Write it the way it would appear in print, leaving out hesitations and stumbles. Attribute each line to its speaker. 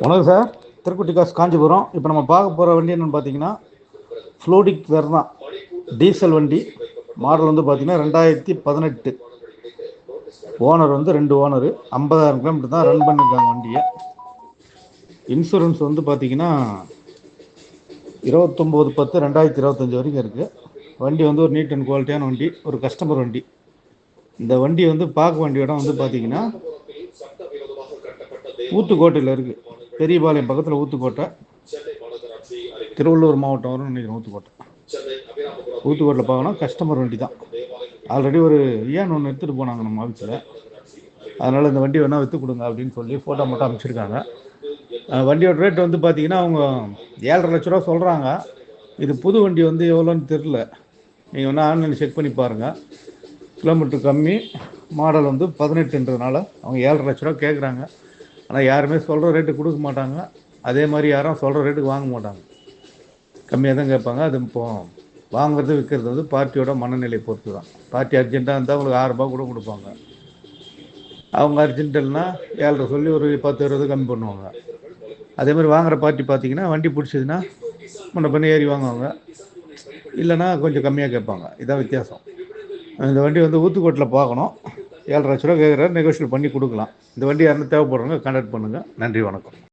Speaker 1: வணக்கம் சார். திருக்குட்டி காசு காஞ்சிபுரம். இப்போ நம்ம பார்க்க போகிற வண்டி என்னென்னு பார்த்தீங்கன்னா ஃப்ளூடிக் வெர்னா டீசல் வண்டி. மாடல் வந்து பார்த்தீங்கன்னா 2018. ஓனர் வந்து 2 ஓனரு. 50,000 கிலோமீட்டர் தான் ரன் பண்ணியிருக்காங்க வண்டியை. இன்சூரன்ஸ் வந்து பார்த்தீங்கன்னா 29/10/2025 வரைக்கும் இருக்குது. வண்டி வந்து ஒரு நீட் அண்ட் குவாலிட்டியான வண்டி, ஒரு கஸ்டமர் வண்டி. இந்த வண்டி வந்து பார்க்க வேண்டிய இடம் வந்து பார்த்தீங்கன்னா ஊத்துக்கோட்டையில் இருக்குது. பெரியபாளையம் பக்கத்தில் ஊத்துக்கோட்டை, திருவள்ளூர் மாவட்டம் வரும்னு நினைக்கிறேன். ஊத்துக்கோட்டையில் பார்க்கணும். கஸ்டமர் வண்டி தான். ஆல்ரெடி ஒரு ஏன் ஒன்று எடுத்துகிட்டு போனாங்க நம்ம ஆஃபீஸில். அதனால் இந்த வண்டி வேணால் விற்று கொடுங்க அப்படின்னு சொல்லி ஃபோட்டோ மட்டும் அனுப்பிச்சிருக்காங்க. வண்டியோட ரேட் வந்து பார்த்தீங்கன்னா அவங்க 7,50,000 லட்ச ரூபா சொல்கிறாங்க. இது புது வண்டி வந்து எவ்வளோன்னு தெரில. நீங்கள் வேணால் ஆன்லைனில் செக் பண்ணி பாருங்கள். கிலோமீட்டர் கம்மி, மாடல் வந்து 18ன்றதுனால அவங்க 7,50,000 லட்ச ரூபா கேட்குறாங்க. ஆனால் யாருமே சொல்கிற ரேட்டு கொடுக்க மாட்டாங்க. அதே மாதிரி யாரும் சொல்கிற ரேட்டுக்கு வாங்க மாட்டாங்க. கம்மியாக தான் கேட்பாங்க. அது இப்போ வாங்குறது விற்கிறது வந்து பார்ட்டியோட மனநிலை பொறுத்து தான். பார்ட்டி அர்ஜென்ட்டாக இருந்தால் உங்களுக்கு 6 ரூபா கூட கொடுப்பாங்க. அவங்க அர்ஜென்ட் இல்லைனா 7,50,000 சொல்லி ஒரு 10-20 கம்மி பண்ணுவாங்க. அதே மாதிரி வாங்குகிற பார்ட்டி பார்த்தீங்கன்னா வண்டி பிடிச்சதுன்னா முன்ன பண்ணி ஏறி வாங்குவாங்க, இல்லைனா கொஞ்சம் கம்மியாக கேட்பாங்க. இதான் வித்தியாசம். இந்த வண்டி வந்து ஊத்துக்கோட்டில் பார்க்கணும். 7,50,000 லட்ச ரூபா கேட்குறாரு. நெகோஷியேட் பண்ணி கொடுக்கலாம். இந்த வண்டி யாருன்னு தேவைப்படுறவங்க கான்டாக்ட் பண்ணுங்கள். நன்றி, வணக்கம்.